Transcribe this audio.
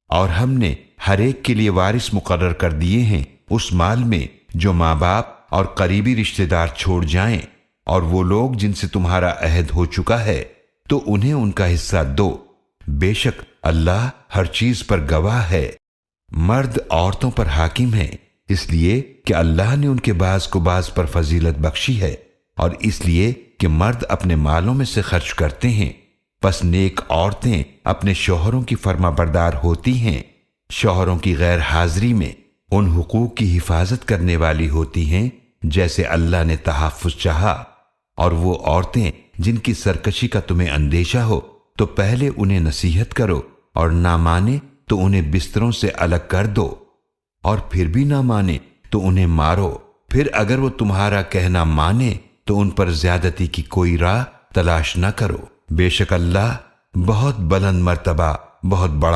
اور ہم نے ہر ایک کے لیے وارث مقرر کر دیے ہیں اس مال میں جو ماں باپ اور قریبی رشتہ دار چھوڑ جائیں، اور وہ لوگ جن سے تمہارا عہد ہو چکا ہے تو انہیں ان کا حصہ دو، بے شک اللہ ہر چیز پر گواہ ہے۔ مرد عورتوں پر حاکم ہیں اس لیے کہ اللہ نے ان کے بعض کو بعض پر فضیلت بخشی ہے، اور اس لیے کہ مرد اپنے مالوں میں سے خرچ کرتے ہیں، پس نیک عورتیں اپنے شوہروں کی فرما بردار ہوتی ہیں، شوہروں کی غیر حاضری میں ان حقوق کی حفاظت کرنے والی ہوتی ہیں جیسے اللہ نے تحفظ چاہا۔ اور وہ عورتیں جن کی سرکشی کا تمہیں اندیشہ ہو تو پہلے انہیں نصیحت کرو، اور نہ مانے تو انہیں بستروں سے الگ کر دو، اور پھر بھی نہ مانے تو انہیں مارو، پھر اگر وہ تمہارا کہنا مانے تو ان پر زیادتی کی کوئی راہ تلاش نہ کرو، بے شک اللہ بہت بلند مرتبہ، بہت بڑا